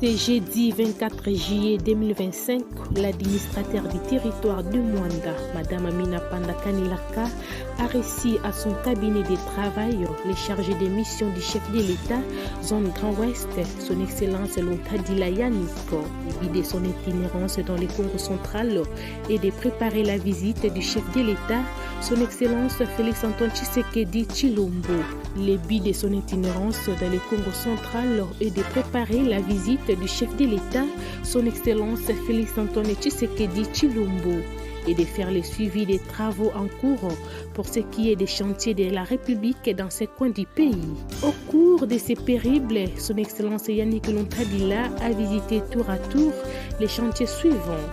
C'est jeudi 24 juillet 2025, l'administrateur du territoire de Mwanda, Madame Amina Panda Kanilaka, a reçu à son cabinet de travail les chargés des missions du chef de l'État, zone Grand Ouest, son Excellence Lontadila Yannick, de guider son itinérance dans les Congo central et de préparer la visite du chef de l'État, son Excellence Félix Antoine Tshisekedi Tshilombo. Le but de son itinérance dans les Congo central est de préparer la visite du chef de l'État, son Excellence Félix Antoine Tshisekedi Tshilombo, et de faire le suivi des travaux en cours pour ce qui est des chantiers de la République dans ces coins du pays. Au cours de ces périples, son Excellence Yannick Lontadila a visité tour à tour les chantiers suivants.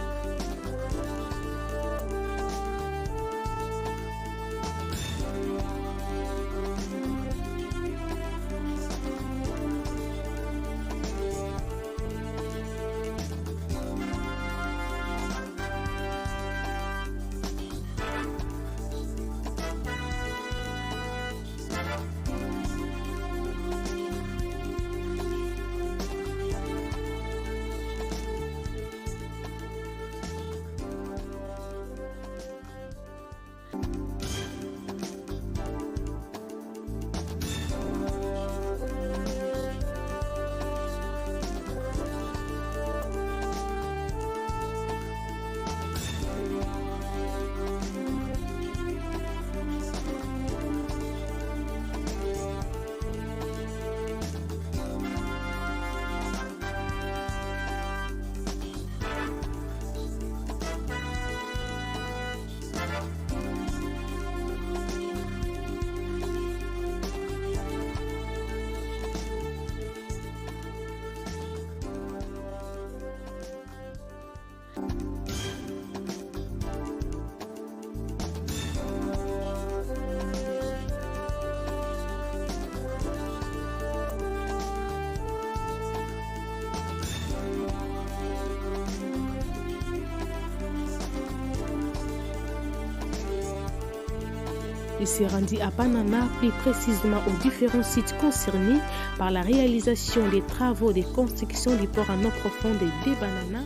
Il s'est rendu à Banana, plus précisément aux différents sites concernés par la réalisation des travaux de construction du port en eau profonde des Bananas.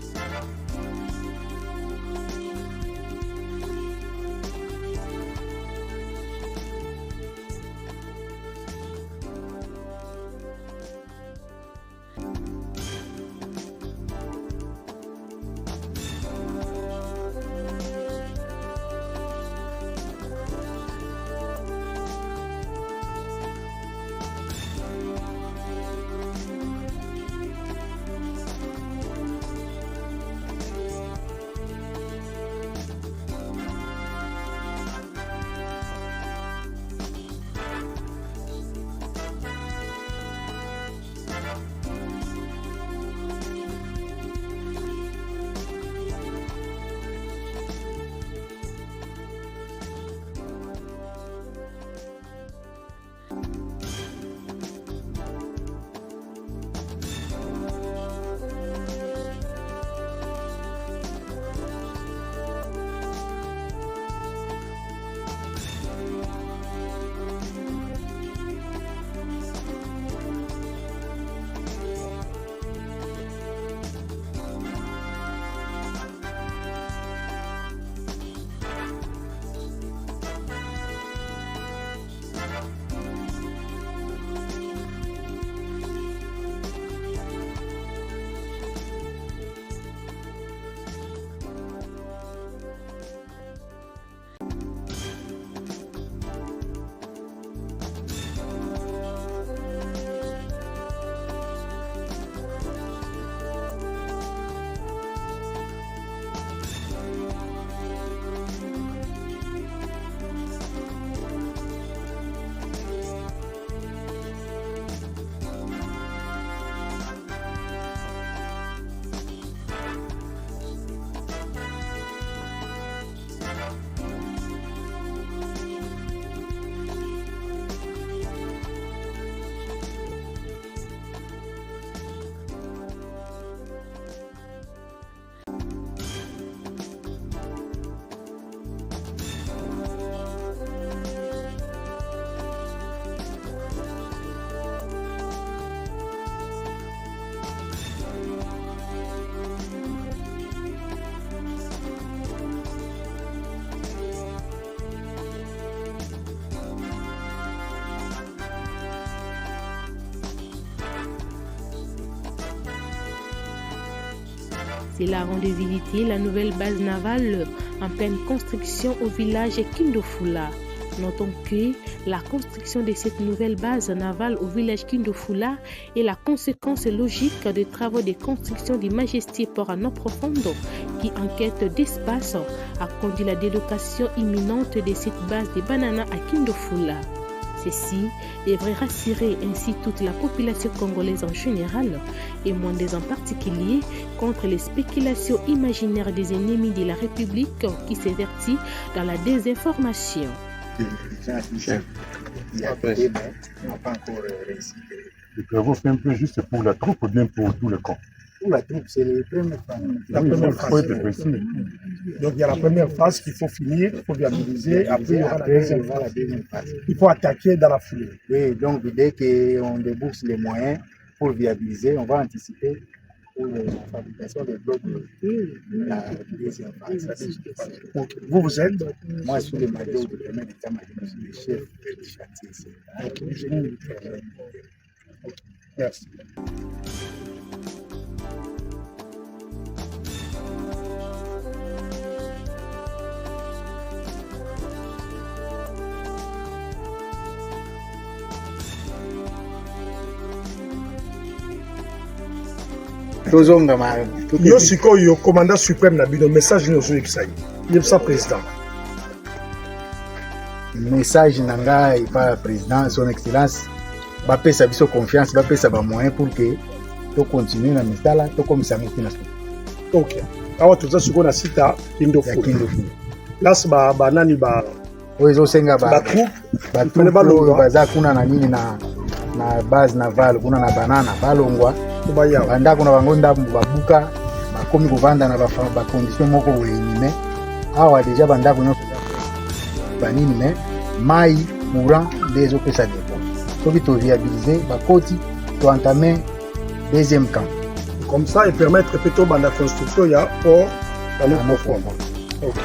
Cela a rendu visiter la nouvelle base navale en pleine construction au village Kindofula. Notons que la construction de cette nouvelle base navale au village Kindofula est la conséquence logique des travaux de construction du Majesté Port à Nord Profondo qui, en quête d'espace, a conduit la délocation imminente de cette base de Banana à Kindofula. Ceci devrait rassurer ainsi toute la population congolaise en général et Mwandais en particulier contre les spéculations imaginaires des ennemis de la République qui s'évertissent dans la désinformation. Il y a des mais on n'a pas encore réussi. Les travaux c'est un peu juste pour la troupe ou bien pour tout le camp? Pour la troupe, c'est les premières phases. La première phase. Donc il y a la première phase qu'il faut finir, il faut viabiliser, après il y aura la deuxième phase. Il faut attaquer dans la foulée. Oui, donc dès qu'on débourse les moyens pour viabiliser, on va anticiper pour la fabrication des blocs de la deuxième phase. Okay. Vous êtes? Moi, je suis le major du domaine d'état-major, je suis le chef du chantier. Okay. Merci. Yo sikoyo commandant suprême na bino message nous yebisai yebisa président message nanga ipa président son excellence bapesa biso confiance bapesa ba moyen pour que to continuer na misala to komisa mokina. OK awa tuza siko na sita Kindofula las ba nani ba oyo senga ba troupe baza kuna na nini na base navale kuna na banana balongwa banda kuna bango ndambu babuka bakomi kovanda na ba condition moko boyinime awa deja bandako nyonso banini me mai courant nde ezopesa depo soki toviabilize bakoti toentame deuxième camp comme ça et permettre pe tobanda construction ya port à Nord Profondo. OK.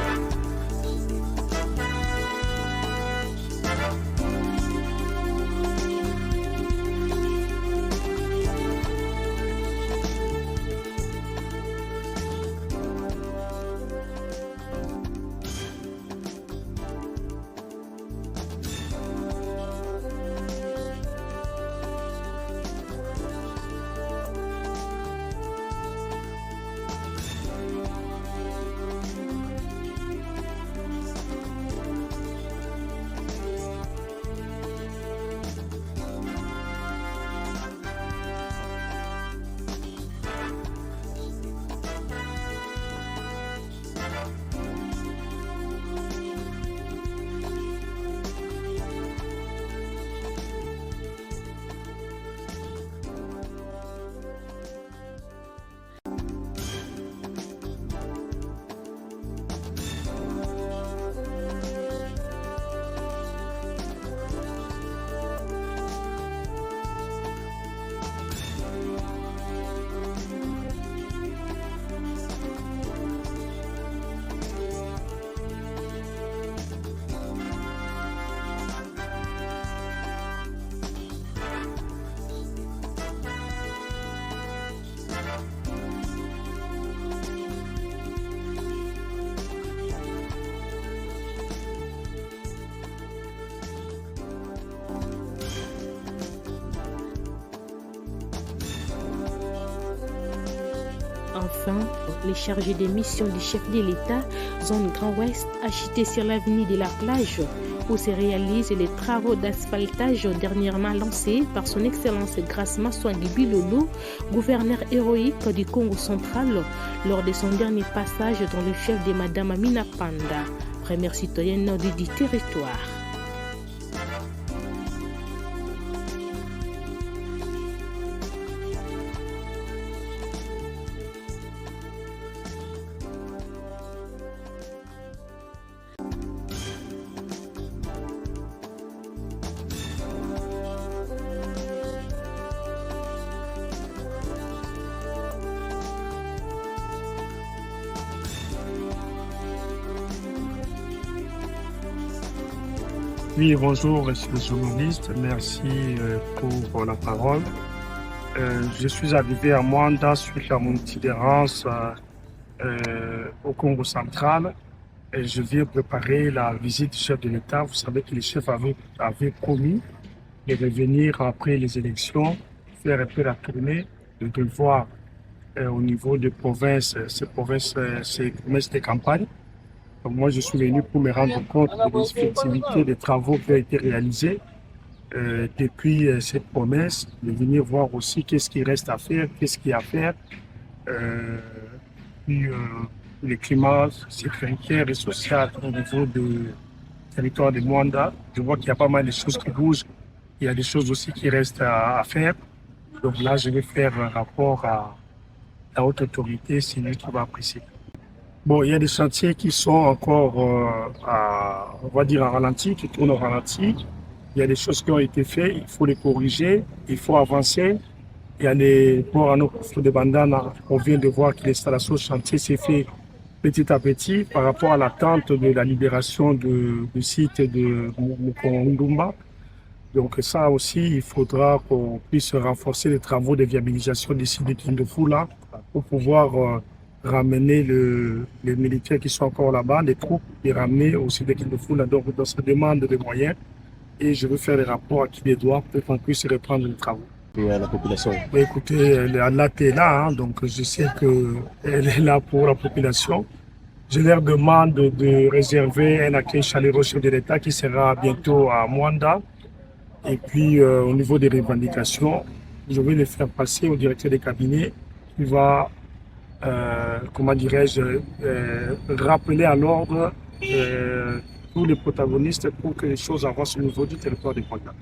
Enfin, les chargés des missions du chef de l'État, zone Grand Ouest, agités sur l'avenue de la plage, où se réalisent les travaux d'asphaltage dernièrement lancés par son Excellence Grace Maswangi Bilolo, gouverneur héroïque du Congo central, lors de son dernier passage dans le chef de Madame Amina Panda, première citoyenne du territoire. Oui, bonjour, monsieur le journaliste. Merci pour la parole. Je suis arrivé à Mwanda suite à mon itinérance au Congo central. Et je viens préparer la visite du chef de l'État. Vous savez que le chef avait promis de revenir après les élections, faire un peu la tournée, de voir au niveau des provinces, ces promesses de campagne. Donc moi, je suis venu pour me rendre compte de l'effectivité des travaux qui ont été réalisés depuis cette promesse, de venir voir aussi qu'est-ce qui reste à faire, qu'est-ce qu'il y a à faire. Puis le climat sécuritaire et social au niveau du territoire de Mwanda. Je vois qu'il y a pas mal de choses qui bougent. Il y a des choses aussi qui restent à faire. Donc là, je vais faire un rapport à la haute autorité, c'est lui qui va apprécier. Bon, il y a des chantiers qui sont encore, on va dire, en ralenti, qui tournent au ralenti. Il y a des choses qui ont été faites, il faut les corriger, il faut avancer. Il y a les ports en eau de Bandana. On vient de voir que l'installation du chantier s'est fait petit à petit par rapport à l'attente de la libération du site de Mukondumba. Donc ça aussi, il faudra qu'on puisse renforcer les travaux de viabilisation du site de Kindofula pour pouvoir ramener les militaires qui sont encore là-bas, les troupes, les ramener au site de Kindofula. Donc ça demande des moyens et je veux faire des rapports à qui les doit pour qu'on puisse reprendre les travaux. Et à la population. Bah, écoutez, Allah est là, hein, donc je sais qu'elle est là pour la population. Je leur demande de réserver un accueil chaleureux au chef de l'État qui sera bientôt à Mwanda. Et puis au niveau des revendications, je vais les faire passer au directeur des cabinets qui va, comment dirais-je, rappeler à l'ordre tous les protagonistes pour que les choses avancent au niveau du territoire de Mwanda.